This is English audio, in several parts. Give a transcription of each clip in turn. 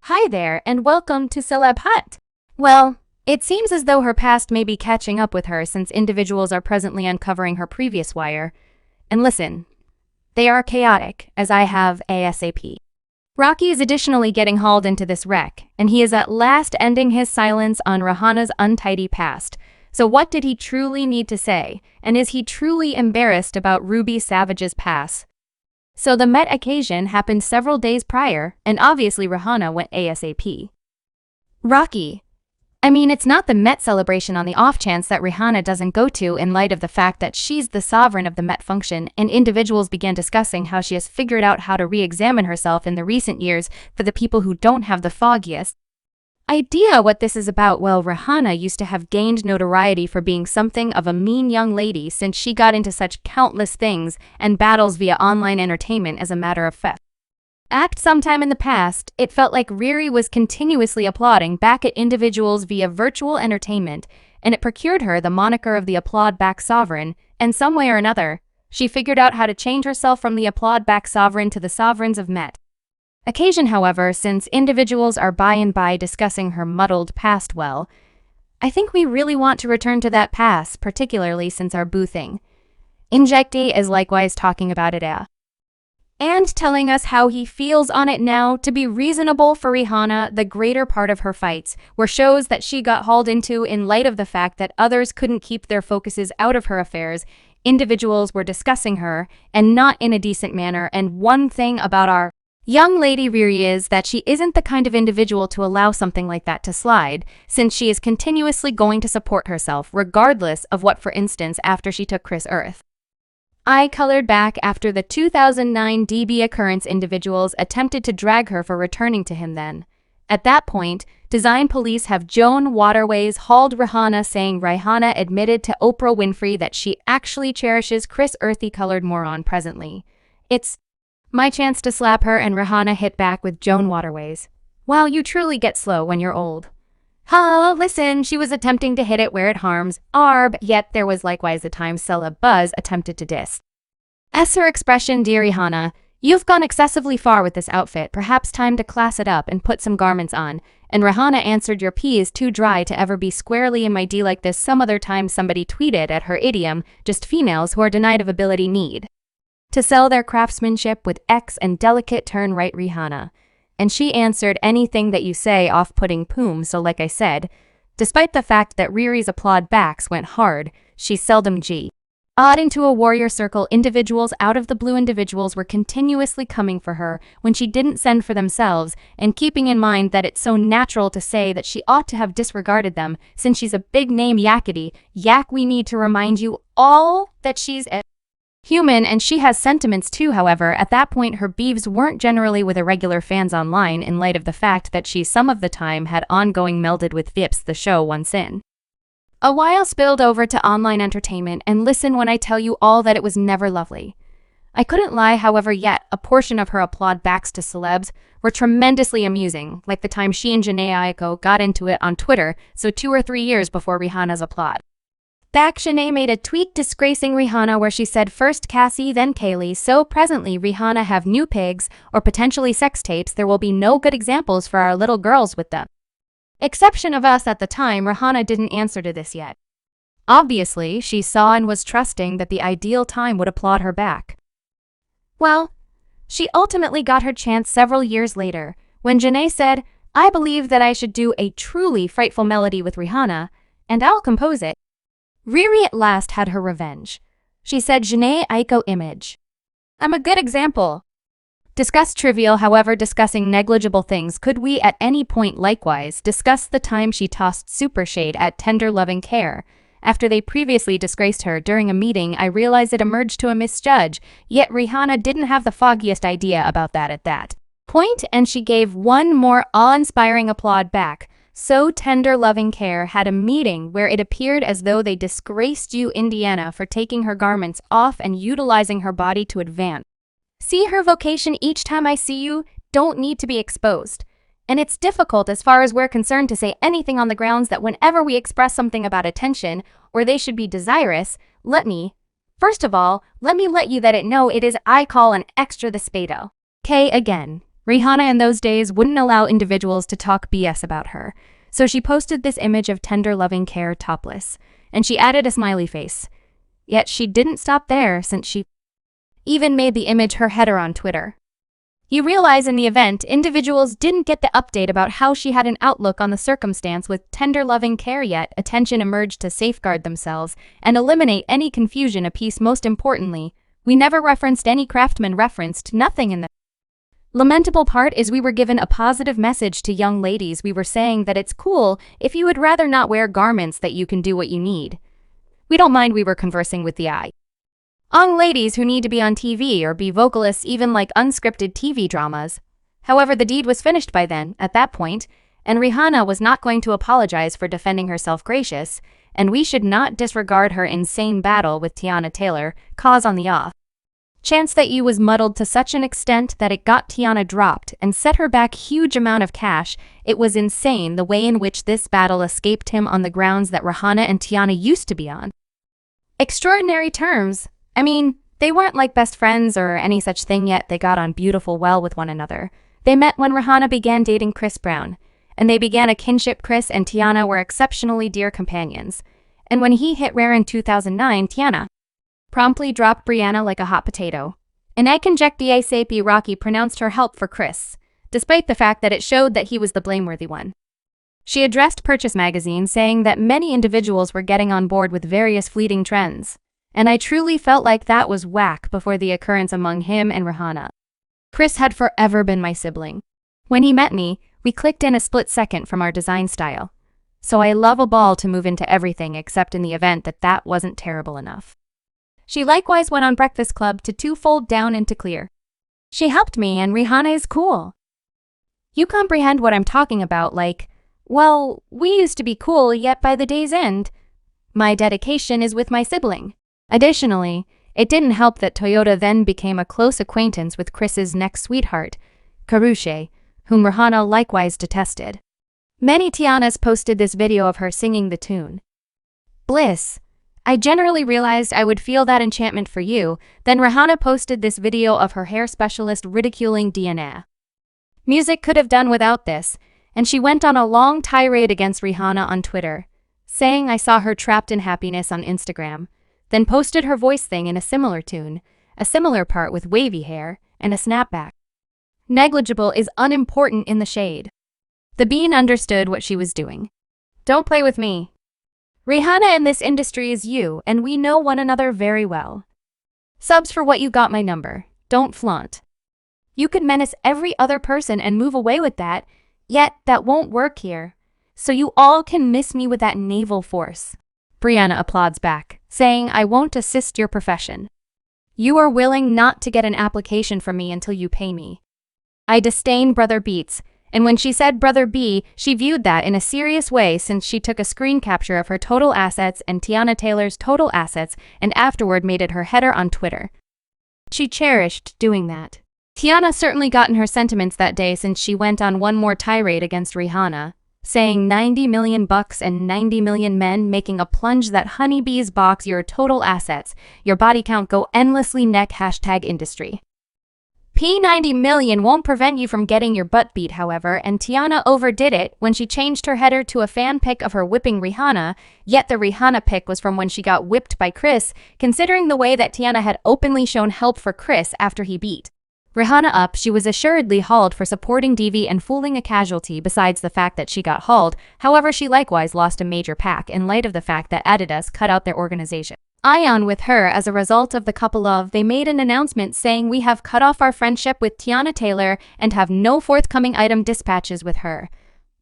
Hi there, and welcome to Celeb Hut. Well, it seems as though her past may be catching up with her since individuals are presently uncovering her previous wire. And listen, they are chaotic, as I have ASAP. Rocky is additionally getting hauled into this wreck, and he is at last ending his silence on Rihanna's untidy past. So what did he truly need to say, and is he truly embarrassed about Ruby Savage's past? So the Met occasion happened several days prior, and obviously Rihanna went ASAP. Rocky. I mean, it's not the Met celebration on the off chance that Rihanna doesn't go to in light of the fact that she's the sovereign of the Met function, and individuals began discussing how she has figured out how to re-examine herself in the recent years for the people who don't have the foggiest idea what this is about. Well, Rihanna used to have gained notoriety for being something of a mean young lady since she got into such countless things and battles via online entertainment. As a matter of fact, sometime in the past, it felt like Riri was continuously applauding back at individuals via virtual entertainment, and it procured her the moniker of the applaud back sovereign, and some way or another, she figured out how to change herself from the applaud back sovereign to the sovereigns of Met occasion. However, since individuals are by and by discussing her muddled past, well, I think we really want to return to that past, particularly since our boothing Injectee is likewise talking about it and telling us how he feels on it now. To be reasonable for Rihanna, the greater part of her fights were shows that she got hauled into in light of the fact that others couldn't keep their focuses out of her affairs. Individuals were discussing her, and not in a decent manner, and one thing about our young lady Riri is that she isn't the kind of individual to allow something like that to slide, since she is continuously going to support herself regardless of what. For instance, after she took Chris Earth, I colored back after the 2009 DB occurrence, individuals attempted to drag her for returning to him then. At that point, Design Police have Joan Waterways hauled Rihanna, saying Rihanna admitted to Oprah Winfrey that she actually cherishes Chris Earthy colored moron presently. It's my chance to slap her, and Rihanna hit back with Joan Waterways. Wow, you truly get slow when you're old. Listen, she was attempting to hit it where it harms, yet there was likewise a time Celeb Buzz attempted to diss her expression. Dear Rihanna, you've gone excessively far with this outfit, perhaps time to class it up and put some garments on. And Rihanna answered, your pee is too dry to ever be squarely in my D like this. Some other time somebody tweeted at her idiom, just females who are denied of ability need to sell their craftsmanship with X and delicate turn right Rihanna. And she answered, anything that you say off-putting poom. So like I said, despite the fact that Riri's applaud backs went hard, she seldom odd into a warrior circle. Individuals out of the blue, individuals were continuously coming for her when she didn't send for themselves, and keeping in mind that it's so natural to say that she ought to have disregarded them since she's a big name yakety yak. We need to remind you all that she's a human and she has sentiments too. However, at that point her beefs weren't generally with irregular fans online, in light of the fact that she some of the time had ongoing melded with Vips. The show once in a while spilled over to online entertainment, and listen when I tell you all that it was never lovely. I couldn't lie. However, yet a portion of her applaud backs to celebs were tremendously amusing, like the time she and Jhené Aiko got into it on Twitter, so 2 or 3 years before Rihanna's applaud back, Jhené made a tweet disgracing Rihanna where she said first Cassie then Kaylee, so presently Rihanna have new pigs or potentially sex tapes. There will be no good examples for our little girls with them exception of us. At the time, Rihanna didn't answer to this yet. Obviously, she saw and was trusting that the ideal time would applaud her back. Well, she ultimately got her chance several years later when Jhené said, I believe that I should do a truly frightful melody with Rihanna, and I'll compose it. Riri at last had her revenge. She said, Jhené Aiko image. I'm a good example. Discuss trivial, however, discussing negligible things. Could we at any point likewise discuss the time she tossed super shade at tender loving care? After they previously disgraced her during a meeting, I realized it emerged to a misjudge, yet Rihanna didn't have the foggiest idea about that at that point, and she gave one more awe-inspiring applaud back. So tender loving care had a meeting where it appeared as though they disgraced you, Indiana, for taking her garments off and utilizing her body to advance. See her vocation. Each time I see you, don't need to be exposed. And it's difficult as far as we're concerned to say anything on the grounds that whenever we express something about attention or they should be desirous, first of all, let me let you that it know it is I call an extra the spado. K again. Rihanna in those days wouldn't allow individuals to talk BS about her, so she posted this image of tender loving care topless, and she added a smiley face. Yet she didn't stop there, since she even made the image her header on Twitter. You realize in the event, individuals didn't get the update about how she had an outlook on the circumstance with tender loving care, yet attention emerged to safeguard themselves and eliminate any confusion. A piece most importantly, we never referenced any craftsman, referenced nothing in the lamentable part is we were given a positive message to young ladies. We were saying that it's cool if you would rather not wear garments, that you can do what you need. We don't mind. We were conversing with the young ladies who need to be on TV or be vocalists, even like unscripted TV dramas. However, the deed was finished by then, at that point, and Rihanna was not going to apologize for defending herself. Gracious, and we should not disregard her insane battle with Teyana Taylor, cause on the off chance that you was muddled to such an extent that it got Teyana dropped and set her back huge amount of cash. It was insane the way in which this battle escaped him on the grounds that Rihanna and Teyana used to be on extraordinary terms. I mean, they weren't like best friends or any such thing, yet they got on beautiful well with one another. They met when Rihanna began dating Chris Brown, and they began a kinship. Chris and Teyana were exceptionally dear companions, and when he hit rare in 2009, Teyana promptly dropped Rihanna like a hot potato. And I conject the ASAP Rocky pronounced her help for Chris, despite the fact that it showed that he was the blameworthy one. She addressed Purchase magazine, saying that many individuals were getting on board with various fleeting trends, and I truly felt like that was whack before the occurrence among him and Rihanna. Chris had forever been my sibling. When he met me, we clicked in a split second from our design style. So I love a ball to move into everything, except in the event that that wasn't terrible enough. She likewise went on Breakfast Club to twofold down into clear. She helped me, and Rihanna is cool. You comprehend what I'm talking about, like, well, we used to be cool, yet by the day's end, my dedication is with my sibling. Additionally, it didn't help that Toyota then became a close acquaintance with Chris's next sweetheart, Karrueche, whom Rihanna likewise detested. Many Tianas posted this video of her singing the tune Bliss. I generally realized I would feel that enchantment for you. Then Rihanna posted this video of her hair specialist ridiculing DNA. Music could have done without this, and she went on a long tirade against Rihanna on Twitter, saying I saw her trapped in happiness on Instagram, then posted her voice thing in a similar tune, a similar part with wavy hair, and a snapback. Negligible is unimportant in the shade. The bean understood what she was doing. Don't play with me. Rihanna in this industry is you, and we know one another very well. Subs for what you got my number. Don't flaunt. You could menace every other person and move away with that, yet that won't work here. So you all can miss me with that naval force. Rihanna applauds back, saying I won't assist your profession. You are willing not to get an application from me until you pay me. I disdain Brother Beats. And when she said Brother B, she viewed that in a serious way, since she took a screen capture of her total assets and Teyana Taylor's total assets and afterward made it her header on Twitter. She cherished doing that. Teyana certainly got in her sentiments that day, since she went on one more tirade against Rihanna, saying 90 million bucks and 90 million men making a plunge that honeybees box your total assets, your body count go endlessly neck #industry. P90 million won't prevent you from getting your butt beat, however, and Teyana overdid it when she changed her header to a fan pic of her whipping Rihanna, yet the Rihanna pic was from when she got whipped by Chris, considering the way that Teyana had openly shown help for Chris after he beat Rihanna up. She was assuredly hauled for supporting Divi and fooling a casualty. Besides the fact that she got hauled, however, she likewise lost a major pack in light of the fact that Adidas cut out their organization Ion with her as a result of the couple of. They made an announcement saying we have cut off our friendship with Teyana Taylor and have no forthcoming item dispatches with her.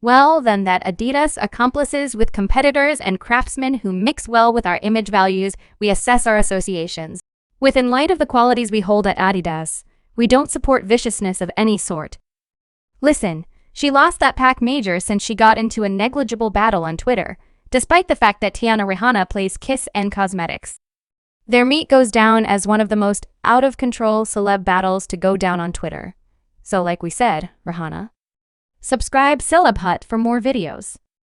Well, then that Adidas accomplices with competitors and craftsmen who mix well with our image values, we assess our associations. With in light of the qualities we hold at Adidas, we don't support viciousness of any sort. Listen, she lost that pack major since she got into a negligible battle on Twitter, despite the fact that Teyana Rihanna plays Kiss and Cosmetics. Their meet goes down as one of the most out-of-control celeb battles to go down on Twitter. So like we said, Rihanna. Subscribe Celeb Hut for more videos.